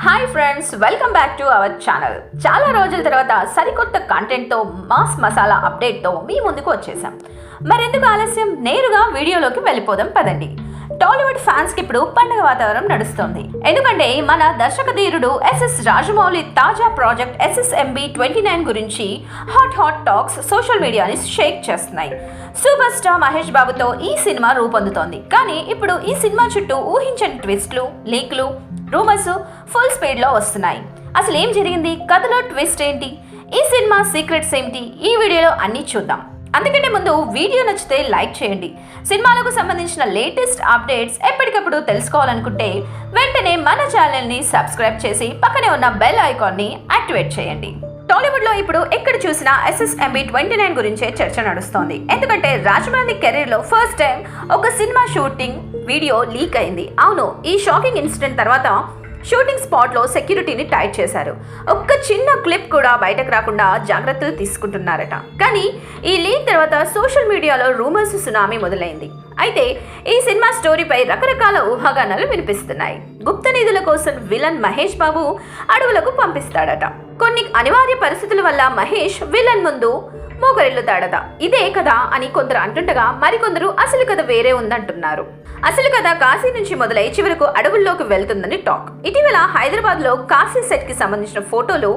Hi friends, welcome back to our channel. చాలా రోజుల తర్వాత సరికొత్త కంటెంట్తో మాస్ మసాలా అప్డేట్తో మీ ముందుకు వచ్చేసాం. మరెందుకు ఆలస్యం, నేరుగా వీడియోలోకి వెళ్ళిపోదాం పదండి. టాలీవుడ్ ఫ్యాన్స్కి ఇప్పుడు పండుగ వాతావరణం నడుస్తుంది. ఎందుకంటే మన దర్శక ధీరుడు ఎస్ఎస్ రాజమౌళి తాజా ప్రాజెక్ట్ SSMB 29 గురించి హాట్ టాక్స్ సోషల్ మీడియాని షేక్ చేస్తున్నాయి. సూపర్ స్టార్ మహేష్ బాబుతో ఈ సినిమా రూపొందుతోంది. కానీ ఇప్పుడు ఈ సినిమా చుట్టూ ఊహించని ట్విస్ట్లు, లీక్లు, రూమర్స్ ఫుల్ స్పీడ్లో వస్తున్నాయి. అసలు ఏం జరిగింది, కథలో ట్విస్ట్ ఏంటి, ఈ సినిమా సీక్రెట్స్ ఏంటి, ఈ వీడియోలో అన్నీ చూద్దాం. అందుకంటే ముందు వీడియో నచ్చితే లైక్ చేయండి. సినిమాలకు సంబంధించిన లేటెస్ట్ అప్డేట్స్ ఎప్పటికప్పుడు తెలుసుకోవాలనుకుంటే వెంటనే మన ఛానల్ని సబ్స్క్రైబ్ చేసి పక్కనే ఉన్న బెల్ ఐకాన్ని యాక్టివేట్ చేయండి. టాలీవుడ్లో ఇప్పుడు ఎక్కడ చూసినా SSMB 29 గురించే చర్చ నడుస్తోంది. ఎందుకంటే రాజమౌళి కెరీర్లో ఫస్ట్ టైం ఒక సినిమా షూటింగ్ వీడియో లీక్ అయింది. అవును, ఈ షాకింగ్ ఇన్సిడెంట్ తర్వాత షూటింగ్ స్పాట్లో సెక్యూరిటీని టైట్ చేశారు. ఒక్క చిన్న క్లిప్ కూడా బయటకు రాకుండా జాగ్రత్తలు తీసుకుంటున్నారట. కానీ ఈ లీక్ తర్వాత సోషల్ మీడియాలో రూమర్స్ సునామీ మొదలైంది. అయితే ఈ సినిమా స్టోరీపై రకరకాల ఊహాగానాలు వినిపిస్తున్నాయి. గుప్త నిధుల కోసం విలన్ మహేష్ బాబు అడవులకు పంపిస్తాడట. కొన్ని అనివార్య పరిస్థితుల వల్ల మహేష్ విలన్ ముందు మోకరిల్లుతాడట. ఇదే కదా అని కొందరు అంటుండగా మరికొందరు అసలు కథ వేరే ఉందంటున్నారు. అసలు కథ కాశీ నుంచి మొదలై చివరకు అడవుల్లోకి వెళ్తుందని టాక్. ఇటీవల హైదరాబాద్ లో కాశీ సెట్ కి సంబంధించిన ఫోటోలు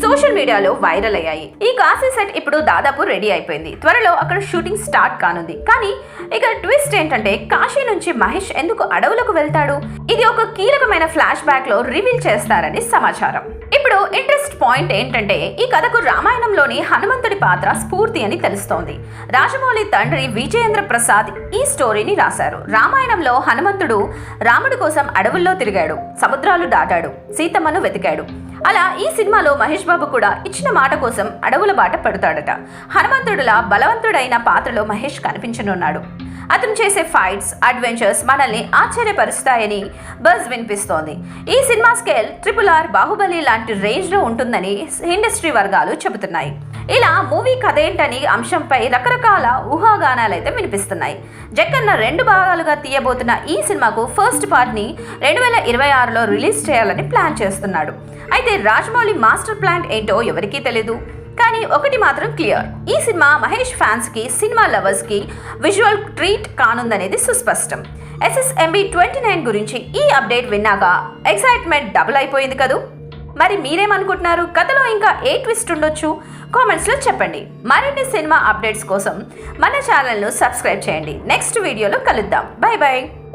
సోషల్ మీడియాలో వైరల్ అయ్యాయి. ఈ కాశీ సెట్ ఇప్పుడు దాదాపు రెడీ అయిపోయింది. త్వరలో అక్కడ షూటింగ్ స్టార్ట్ కానుంది. కానీ ఇక్కడ ట్విస్ట్ ఏంటంటే కాశీ నుంచి మహేష్ ఎందుకు అడవులకు వెళ్తాడు? ఇది ఒక కీలకమైన ఫ్లాష్ బ్యాక్ లో రివీల్ చేస్తారని సమాచారం. ఇప్పుడు ఇంట్రెస్ట్ పాయింట్ ఏంటంటే ఈ కథకు రామాయణంలోని హనుమంతుడి పాత్ర స్ఫూర్తి అని తెలుస్తోంది. రాజమౌళి తండ్రి విజయేంద్ర ప్రసాద్ ఈ స్టోరీని రాశారు. రామాయణంలో హనుమంతుడు రాముడి కోసం అడవుల్లో తిరిగాడు, సముద్రాలు దాటాడు, సీతమ్మను వెతికాడు. అలా ఈ సినిమాలో మహేష్ బాబు కూడా ఇచ్చిన మాట కోసం అడవుల బాట పడతాడట. హనుమంతుడులా బలవంతుడైన పాత్రలో మహేష్ కనిపించనున్నాడు. అతను చేసే ఫైట్స్, అడ్వెంచర్స్ మనల్ని ఆశ్చర్యపరుస్తాయని బజ్ వినిపిస్తోంది. ఈ సినిమా స్కేల్ RRR, బాహుబలి లాంటి రేంజ్లో ఉంటుందని ఇండస్ట్రీ వర్గాలు చెబుతున్నాయి. ఇలా మూవీ కథ ఏంటని అంశంపై రకరకాల ఊహాగానాలైతే వినిపిస్తున్నాయి. జక్కన్న 2 భాగాలుగా తీయబోతున్న ఈ సినిమాకు ఫస్ట్ పార్ట్ని 2026లో రిలీజ్ చేయాలని ప్లాన్ చేస్తున్నాడు. అయితే రాజమౌళి మాస్టర్ ప్లాన్ ఏంటో ఎవరికీ తెలీదు. కానీ ఒకటి మాత్రం క్లియర్, ఈ సినిమా మహేష్ ఫ్యాన్స్ కి, సినిమా లవర్స్ కి విజువల్ ట్రీట్ కానుందనేది సుస్పష్టం. SSMB 29 గురించి ఈ అప్డేట్ విన్నాక ఎక్సైట్మెంట్ డబుల్ అయిపోయింది కదూ. మరి మీరేమనుకుంటున్నారు? కథలో ఇంకా ఏ ట్విస్ట్ ఉండొచ్చు? కామెంట్స్లో చెప్పండి. మరిన్ని సినిమా అప్డేట్స్ కోసం మన ఛానల్ను సబ్స్క్రైబ్ చేయండి. నెక్స్ట్ వీడియోలో కలుద్దాం. By by.